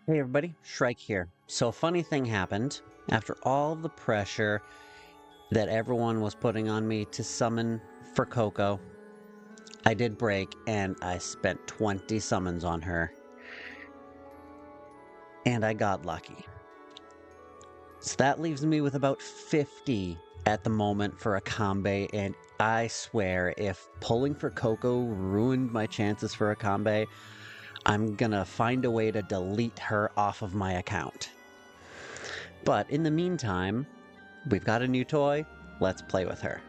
Hey everybody, Shrike here. So a funny thing happened. After all the pressure that everyone was putting on me to summon for Coco, I did break and I spent 20 summons on her. And I got lucky. So that leaves me with about 50 at the moment for a combo, and I swear if pulling for Coco ruined my chances for a combo, I'm gonna find a way to delete her off of my account. But in the meantime, we've got a new toy. Let's play with her.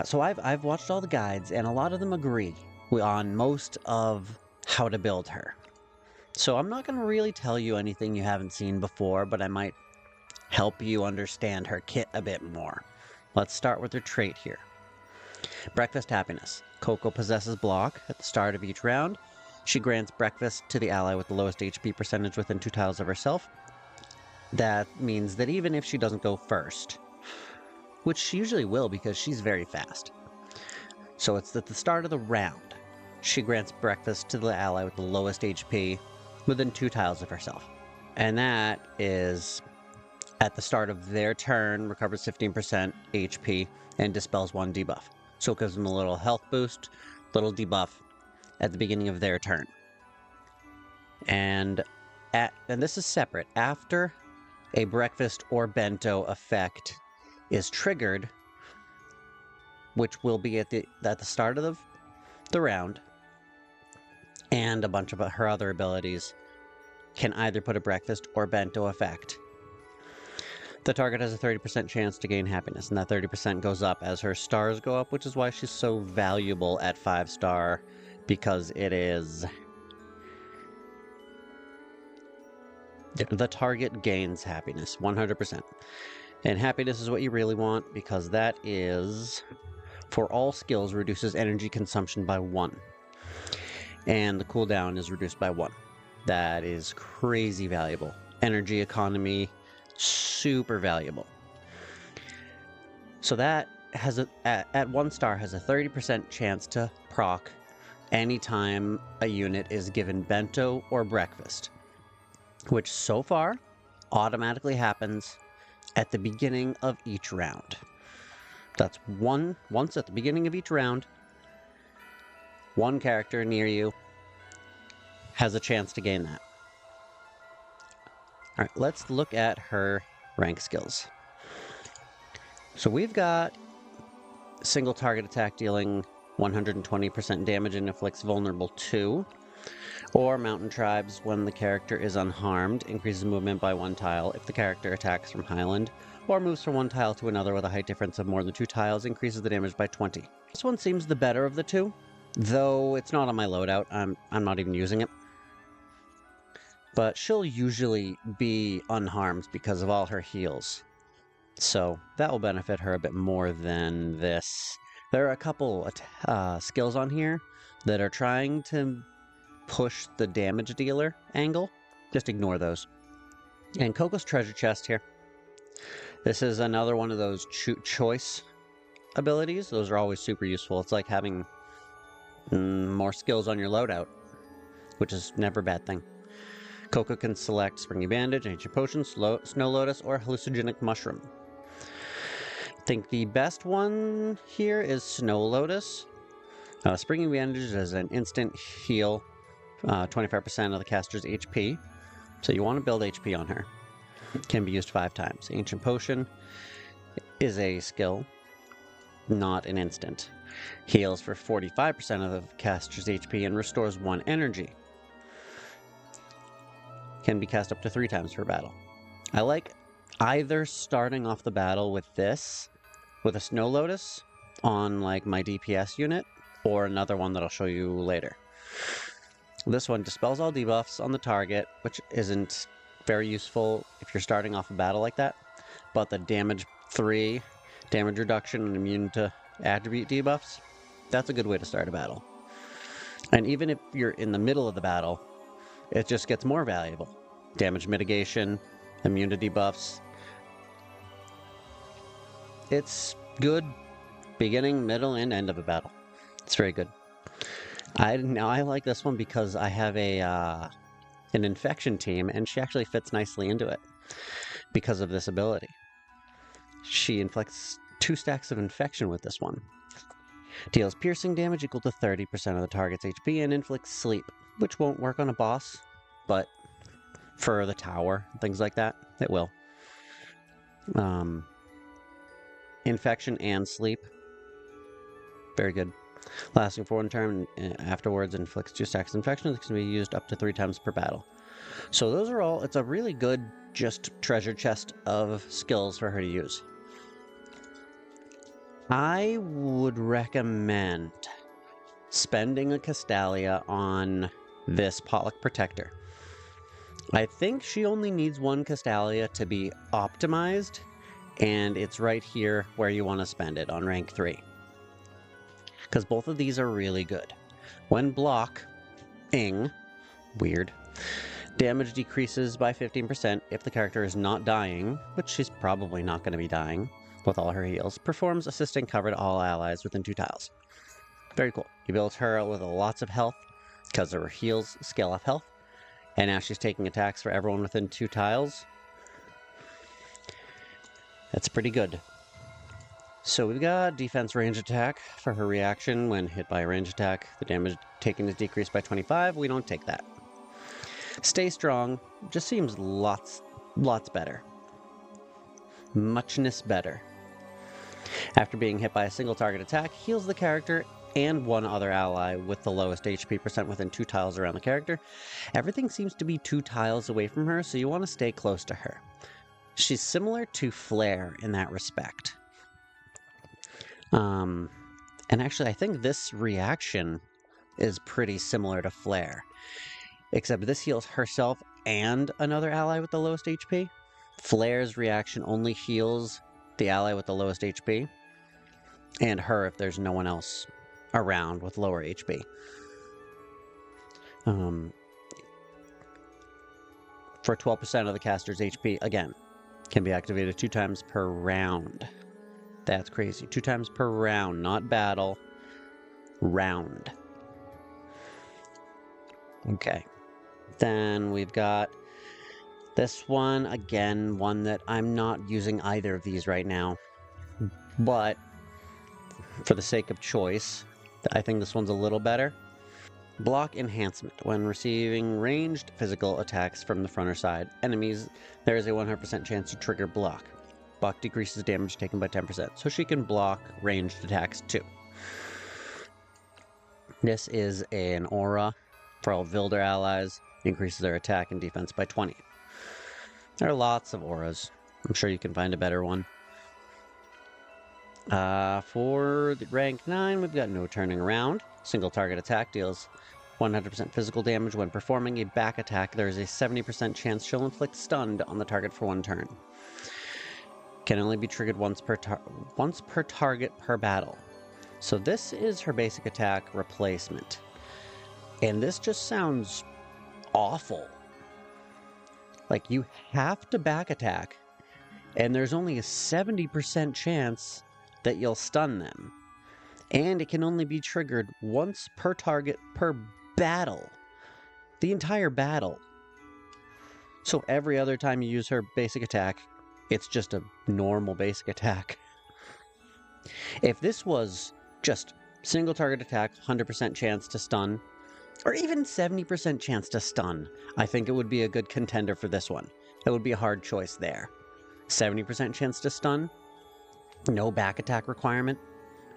So I've watched all the guides, and a lot of them agree on most of how to build her. So I'm not going to really tell you anything you haven't seen before, but I might help you understand her kit a bit more. Let's start with her trait here. Breakfast Happiness. Coco possesses block at the start of each round. She grants breakfast to the ally with the lowest HP percentage within 2 tiles of herself. That means that even if she doesn't go first, which she usually will because she's very fast. So it's at the start of the round. She grants breakfast to the ally with the lowest HP within 2 tiles of herself. And that is at the start of their turn, recovers 15% HP and dispels 1 debuff. So it gives them a little health boost, little debuff at the beginning of their turn. And this is separate. After a breakfast or bento effect is triggered, which will be at the start of the round, and a bunch of her other abilities can either put a breakfast or bento effect. The target has a 30% chance to gain happiness, and that 30% goes up as her stars go up, which is why she's so valuable at 5-star, because it is... the target gains happiness, 100%. And happiness is what you really want, because that is, for all skills, reduces energy consumption by 1. And the cooldown is reduced by 1. That is crazy valuable. Energy economy, super valuable. So that has at 1 star has a 30% chance to proc anytime a unit is given bento or breakfast, which so far automatically happens at the beginning of each round. That's once at the beginning of each round, one character near you has a chance to gain that. All right, let's look at her rank skills. So we've got single target attack dealing 120% damage and inflicts vulnerable 2. Or Mountain Tribes, when the character is unharmed, increases movement by 1 tile if the character attacks from Highland, or moves from 1 tile to another with a height difference of more than 2 tiles, increases the damage by 20. This one seems the better of the two, though it's not on my loadout. I'm not even using it. But she'll usually be unharmed because of all her heals. So that will benefit her a bit more than this. There are a couple skills on here that are trying to push the damage dealer angle. Just ignore those. And Coco's treasure chest here. This is another one of those choice abilities. Those are always super useful. It's like having more skills on your loadout, which is never a bad thing. Coco can select Springy Bandage, Ancient Potion, Snow Lotus, or Hallucinogenic Mushroom. I think the best one here is Snow Lotus. Springy Bandage is an instant heal, 25% of the caster's HP. So you want to build HP on her. It can be used 5 times. Ancient Potion is a skill, not an instant. Heals for 45% of the caster's HP and restores 1 energy. Can be cast up to 3 times per battle. I like either starting off the battle with this, with a Snow Lotus on like my DPS unit, or another one that I'll show you later. This one dispels all debuffs on the target, which isn't very useful if you're starting off a battle like that, but the damage 3, damage reduction, and immune to attribute debuffs, that's a good way to start a battle. And even if you're in the middle of the battle, it just gets more valuable. Damage mitigation, immune to debuffs. It's good beginning, middle, and end of a battle. It's very good. I like this one because I have a an infection team, and she actually fits nicely into it because of this ability. She inflicts 2 stacks of infection with this one. Deals piercing damage equal to 30% of the target's HP and inflicts sleep, which won't work on a boss, but for the tower, things like that, it will. Infection and sleep. Very good. Lasting for 1 turn, afterwards inflicts 2 stacks of infection that can be used up to 3 times per battle. So those are all, it's a really good just treasure chest of skills for her to use. I would recommend spending a Castalia on this Potluck Protector. I think she only needs 1 Castalia to be optimized, and it's right here where you want to spend it on rank 3. Because both of these are really good. When blocking, weird, damage decreases by 15% if the character is not dying, which she's probably not going to be dying with all her heals. Performs assisting cover to all allies within 2 tiles. Very cool. You build her with lots of health because her heals scale off health. And now she's taking attacks for everyone within 2 tiles. That's pretty good. So we've got defense range attack for her reaction. When hit by a range attack, the damage taken is decreased by 25. We don't take that. Stay strong just seems lots better. Muchness better. After being hit by a single target attack, heals the character and 1 other ally with the lowest HP percent within 2 tiles around the character. Everything seems to be 2 tiles away from her, so you want to stay close to her. She's similar to Flare in that respect. And actually, I think this reaction is pretty similar to Flare, except this heals herself and another ally with the lowest HP. Flare's reaction only heals the ally with the lowest HP, and her if there's no one else around with lower HP. For 12% of the caster's HP, again, can be activated 2 times per round. That's crazy. 2 times per round, not battle. Round. Okay. Then we've got this one, again, one that I'm not using either of these right now. But for the sake of choice, I think this one's a little better. Block enhancement. When receiving ranged physical attacks from the front or side enemies, there is a 100% chance to trigger block. Block decreases damage taken by 10%, so she can block ranged attacks too. This is an aura for all Vilder allies. Increases their attack and defense by 20. There are lots of auras. I'm sure you can find a better one. For the rank 9, we've got no turning around. Single target attack deals 100% physical damage. When performing a back attack, there is a 70% chance she'll inflict stunned on the target for 1 turn. Can only be triggered once per target per battle. So this is her basic attack replacement. And this just sounds awful. Like, you have to back attack, and there's only a 70% chance that you'll stun them. And it can only be triggered once per target per battle. The entire battle. So every other time you use her basic attack, it's just a normal basic attack. If this was just single target attack, 100% chance to stun, or even 70% chance to stun, I think it would be a good contender for this one. It would be a hard choice there. 70% chance to stun, no back attack requirement,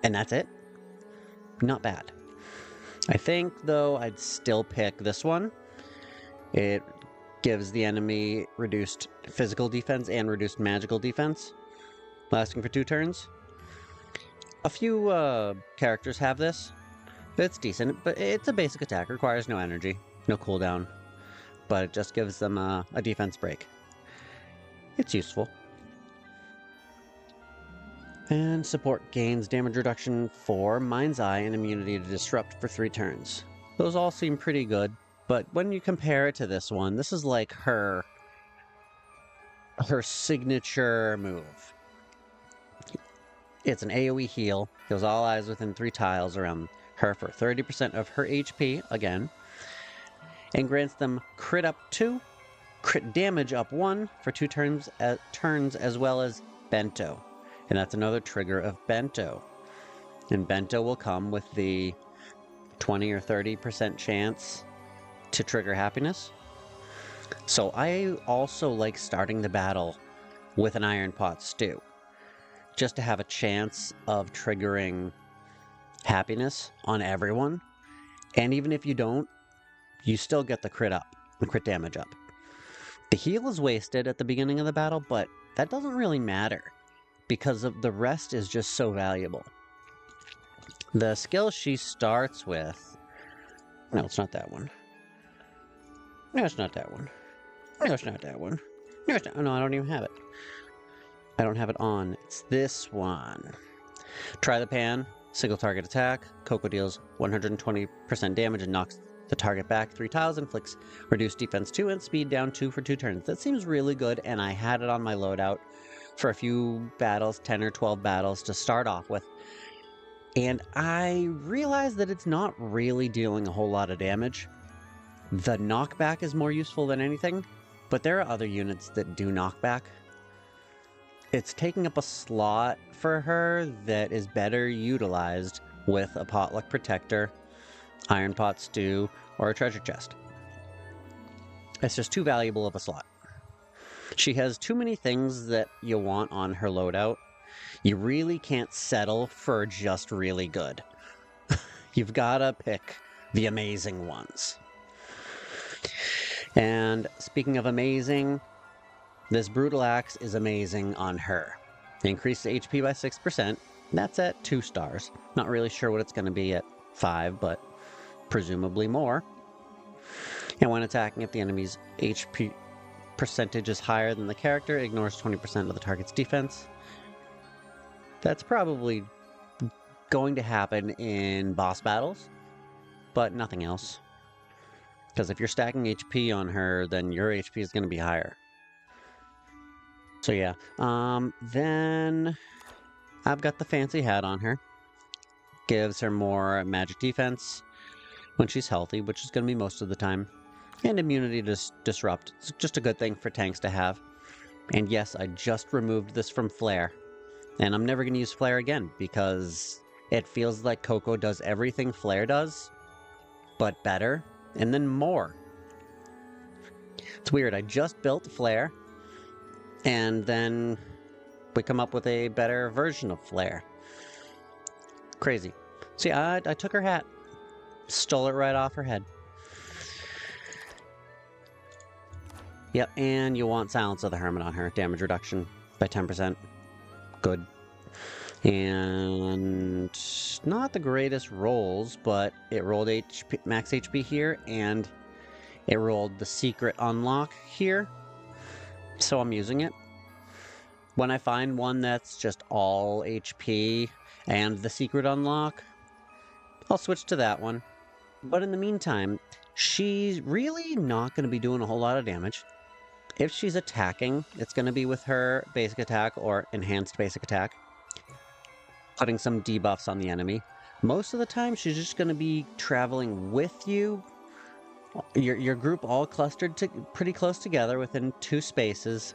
and that's it? Not bad. I think, though, I'd still pick this one. It gives the enemy reduced physical defense and reduced magical defense, lasting for 2 turns. A few characters have this. It's decent, but it's a basic attack. Requires no energy, no cooldown, but it just gives them a defense break. It's useful. And support gains damage reduction for Mind's Eye and immunity to disrupt for 3 turns. Those all seem pretty good, but when you compare it to this one, this is like her signature move. It's an AoE heal, heals all eyes within 3 tiles around her for 30% of her HP, again. and grants them crit up 2, crit damage up 1 for 2 turns, as well as Bento. And that's another trigger of Bento. And Bento will come with the 20 or 30% chance to trigger happiness. So I also like starting the battle with an Iron Pot Stew, just to have a chance of triggering happiness on everyone. And even if you don't, you still get the crit up, the crit damage up. The heal is wasted at the beginning of the battle, but that doesn't really matter because of the rest is just so valuable. The skill she starts with... No, it's not that one. No, it's not that one. No, it's not that one. No, it's not... No, I don't even have it. I don't have it on. It's this one. Try the pan. Single target attack. Coco deals 120% damage and knocks the target back 3 tiles, inflicts reduced defense 2 and speed down 2 for 2 turns. That seems really good, and I had it on my loadout for a few battles, 10 or 12 battles to start off with. And I realized that it's not really dealing a whole lot of damage. The knockback is more useful than anything, but there are other units that do knockback. It's taking up a slot for her that is better utilized with a Potluck Protector, Iron Pot Stew, or a Treasure Chest. It's just too valuable of a slot. She has too many things that you want on her loadout. You really can't settle for just really good. You've gotta pick the amazing ones. And speaking of amazing, this Brutal Axe is amazing on her. Increased HP by 6%. That's at 2 stars. Not really sure what it's going to be at 5, but presumably more. And when attacking, if the enemy's HP percentage is higher than the character, ignores 20% of the target's defense. That's probably going to happen in boss battles, but nothing else. Because if you're stacking HP on her, then your HP is going to be higher. So yeah, then I've got the fancy hat on her. Gives her more magic defense when she's healthy, which is going to be most of the time. And immunity to disrupt. It's just a good thing for tanks to have. And yes, I just removed this from Flare. And I'm never going to use Flare again, because it feels like Coco does everything Flare does, but better, and then more. It's weird, I just built Flare, and then we come up with a better version of Flare. Crazy. See, I took her hat. Stole it right off her head. Yep, and you want Silence of the Hermit on her. Damage reduction by 10%. Good. And not the greatest rolls, but it rolled max HP here, and it rolled the secret unlock here. So I'm using it. When I find one that's just all HP and the secret unlock, I'll switch to that one. But in the meantime, she's really not going to be doing a whole lot of damage. If she's attacking, it's going to be with her basic attack or enhanced basic attack, putting some debuffs on the enemy. Most of the time, she's just going to be traveling with you. Your group all clustered pretty close together within 2 spaces,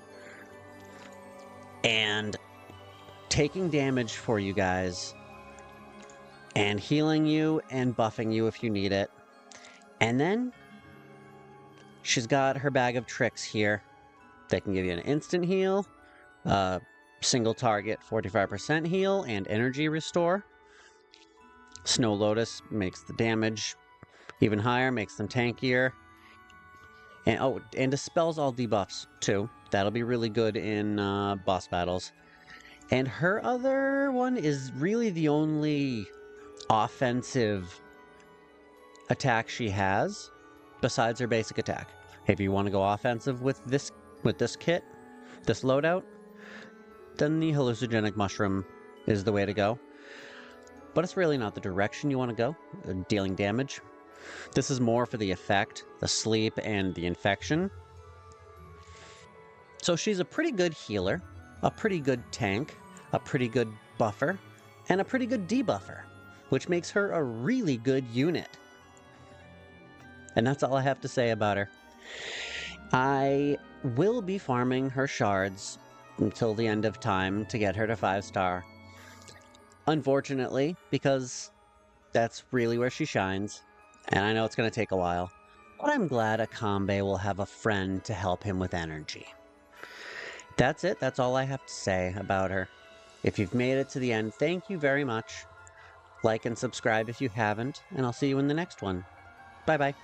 and taking damage for you guys, and healing you and buffing you if you need it. And then she's got her bag of tricks here. They can give you an instant heal, single target 45% heal, and energy restore. Snow Lotus makes the damage even higher, makes them tankier. And oh, and dispels all debuffs too. That'll be really good in boss battles. And her other one is really the only offensive attack she has besides her basic attack. If you want to go offensive with this kit, this loadout, then the hallucinogenic mushroom is the way to go. But it's really not the direction you want to go, dealing damage. This is more for the effect, the sleep, and the infection. So she's a pretty good healer, a pretty good tank, a pretty good buffer, and a pretty good debuffer, which makes her a really good unit. And that's all I have to say about her. I will be farming her shards until the end of time to get her to 5-star. Unfortunately, because that's really where she shines, and I know it's going to take a while. But I'm glad Akambe will have a friend to help him with energy. That's it. That's all I have to say about her. If you've made it to the end, thank you very much. Like and subscribe if you haven't, and I'll see you in the next one. Bye-bye.